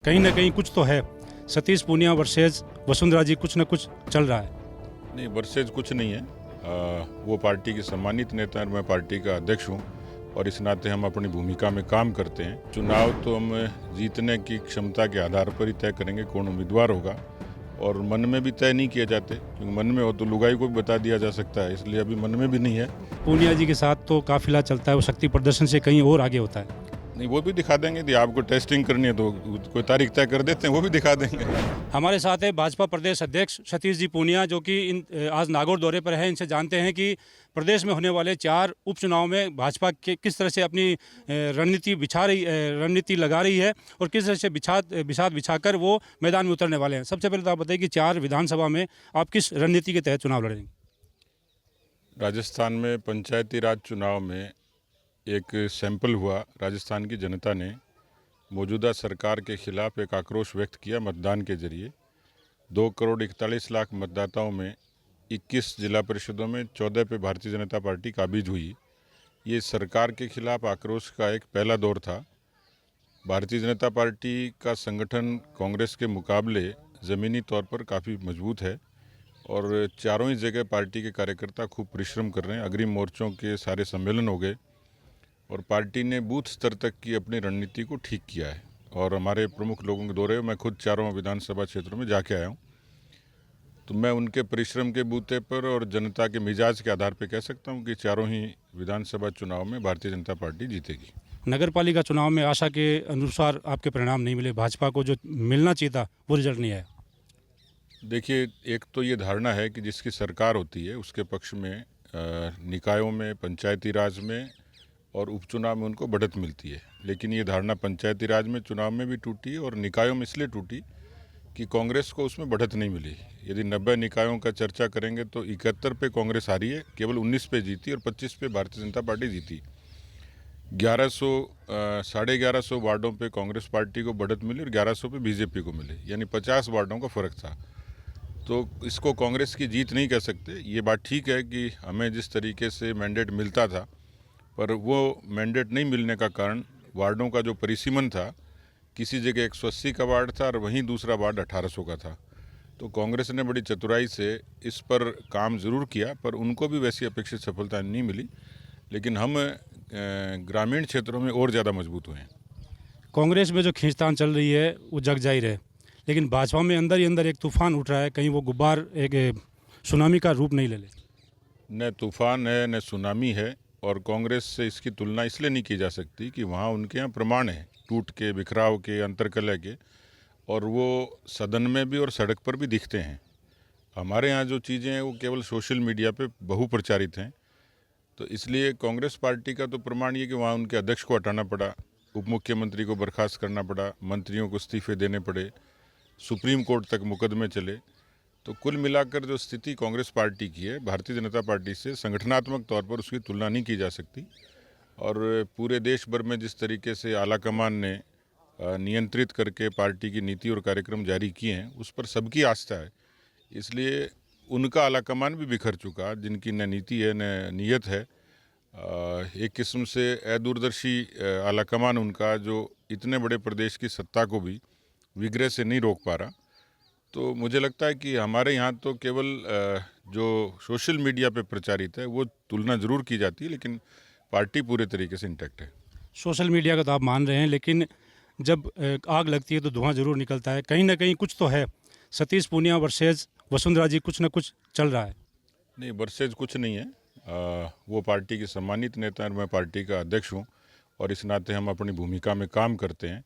कहीं ना कहीं कुछ तो है। सतीश पूनिया वर्सेज वसुंधरा जी, कुछ ना कुछ चल रहा है। नहीं, वर्सेज कुछ नहीं है। वो पार्टी की सम्मानित नेता है, मैं पार्टी का अध्यक्ष हूँ और इस नाते हम अपनी भूमिका में काम करते हैं। चुनाव तो हम जीतने की क्षमता के आधार पर ही तय करेंगे कौन उम्मीदवार होगा, और मन में भी तय नहीं किए जाते, क्योंकि मन में हो तो लुगाई को भी बता दिया जा सकता है, इसलिए अभी मन में भी नहीं है। पूनिया जी के साथ तो काफिला चलता है, वो शक्ति प्रदर्शन से कहीं और आगे होता है। नहीं, वो भी दिखा देंगे। यदि आपको टेस्टिंग करनी है तो कोई तारीख तय कर देते हैं, वो भी दिखा देंगे। हमारे साथ है भाजपा प्रदेश अध्यक्ष सतीश जी पूनिया, जो कि आज नागौर दौरे पर है। इनसे जानते हैं कि प्रदेश में होने वाले 4 उपचुनाव में भाजपा के किस तरह से अपनी रणनीति लगा रही है और किस तरह से बिछाद बिछाकर वो मैदान में उतरने वाले हैं। सबसे पहले तो आप बताइए कि 4 विधानसभा में आप किस रणनीति के तहत चुनाव लड़ेंगे? राजस्थान में पंचायती राज चुनाव में एक सैंपल हुआ। राजस्थान की जनता ने मौजूदा सरकार के खिलाफ एक आक्रोश व्यक्त किया मतदान के जरिए। 2 करोड़ 41 लाख मतदाताओं में 21 जिला परिषदों में 14 पे भारतीय जनता पार्टी काबिज हुई। ये सरकार के खिलाफ आक्रोश का एक पहला दौर था। भारतीय जनता पार्टी का संगठन कांग्रेस के मुकाबले ज़मीनी तौर पर काफ़ी मजबूत है और चारों ही जगह पार्टी के कार्यकर्ता खूब परिश्रम कर रहे हैं। अग्रिम मोर्चों के सारे सम्मेलन हो गए और पार्टी ने बूथ स्तर तक की अपनी रणनीति को ठीक किया है। और हमारे प्रमुख लोगों के दौरे, मैं खुद चारों विधानसभा क्षेत्रों में जाके आया हूँ, तो मैं उनके परिश्रम के बूते पर और जनता के मिजाज के आधार पर कह सकता हूँ कि चारों ही विधानसभा चुनाव में भारतीय जनता पार्टी जीतेगी। नगर पालिका चुनाव में आशा के अनुसार आपके परिणाम नहीं मिले, भाजपा को जो मिलना चाहिए था वो रिजल्ट नहीं आया। देखिए, एक तो ये धारणा है कि जिसकी सरकार होती है उसके पक्ष में निकायों में, पंचायती राज में और उपचुनाव में उनको बढ़त मिलती है। लेकिन ये धारणा पंचायती राज में चुनाव में भी टूटी और निकायों में इसलिए टूटी कि कांग्रेस को उसमें बढ़त नहीं मिली। यदि 90 निकायों का चर्चा करेंगे तो 71 पे कांग्रेस हारी है, केवल 19 पे जीती और 25 पे भारतीय जनता पार्टी जीती। 1150 वार्डों पे कांग्रेस पार्टी को बढ़त मिली और 1100 पे बीजेपी को मिली, यानी 50 वार्डों का फर्क था। तो इसको कांग्रेस की जीत नहीं कह सकते। ये बात ठीक है कि हमें जिस तरीके से मैंडेट मिलता था, पर वो मैंडेट नहीं मिलने का कारण वार्डों का जो परिसीमन था, किसी जगह 180 का वार्ड था और वहीं दूसरा वार्ड 1800 का था। तो कांग्रेस ने बड़ी चतुराई से इस पर काम ज़रूर किया, पर उनको भी वैसी अपेक्षित सफलता नहीं मिली। लेकिन हम ग्रामीण क्षेत्रों में और ज़्यादा मजबूत हुए हैं। कांग्रेस में जो खींचतान चल रही है वो जग जाहिर है, लेकिन भाजपा में अंदर ही अंदर एक तूफान उठ रहा है, कहीं वो गुब्बार एक सुनामी का रूप नहीं ले ले। न तूफान है न सुनामी है, और कांग्रेस से इसकी तुलना इसलिए नहीं की जा सकती कि वहाँ उनके यहाँ प्रमाण है टूट के, बिखराव के, अंतर्कलह के, और वो सदन में भी और सड़क पर भी दिखते हैं। हमारे यहाँ जो चीज़ें हैं वो केवल सोशल मीडिया पे बहुप्रचारित हैं। तो इसलिए कांग्रेस पार्टी का तो प्रमाण ये कि वहाँ उनके अध्यक्ष को हटाना पड़ा, उप मुख्यमंत्री को बर्खास्त करना पड़ा, मंत्रियों को इस्तीफे देने पड़े, सुप्रीम कोर्ट तक मुकदमे चले। तो कुल मिलाकर जो स्थिति कांग्रेस पार्टी की है, भारतीय जनता पार्टी से संगठनात्मक तौर पर उसकी तुलना नहीं की जा सकती। और पूरे देश भर में जिस तरीके से आलाकमान ने नियंत्रित करके पार्टी की नीति और कार्यक्रम जारी किए हैं, उस पर सबकी आस्था है। इसलिए उनका आलाकमान भी बिखर चुका, जिनकी न नीति है न नीयत है। एक किस्म से अदूरदर्शी आलाकमान उनका, जो इतने बड़े प्रदेश की सत्ता को भी विग्रह से नहीं रोक पा रहा। तो मुझे लगता है कि हमारे यहाँ तो केवल जो सोशल मीडिया पे प्रचारित है वो तुलना ज़रूर की जाती है, लेकिन पार्टी पूरे तरीके से इंटैक्ट है। सोशल मीडिया का तो आप मान रहे हैं, लेकिन जब आग लगती है तो धुआं जरूर निकलता है। कहीं ना कहीं कुछ तो है। सतीश पूनिया वर्सेज वसुंधरा जी, कुछ ना कुछ चल रहा है। नहीं, वर्सेज कुछ नहीं है। वो पार्टी की सम्मानित नेता है, मैं पार्टी का अध्यक्ष हूँ और इस नाते हम अपनी भूमिका में काम करते हैं।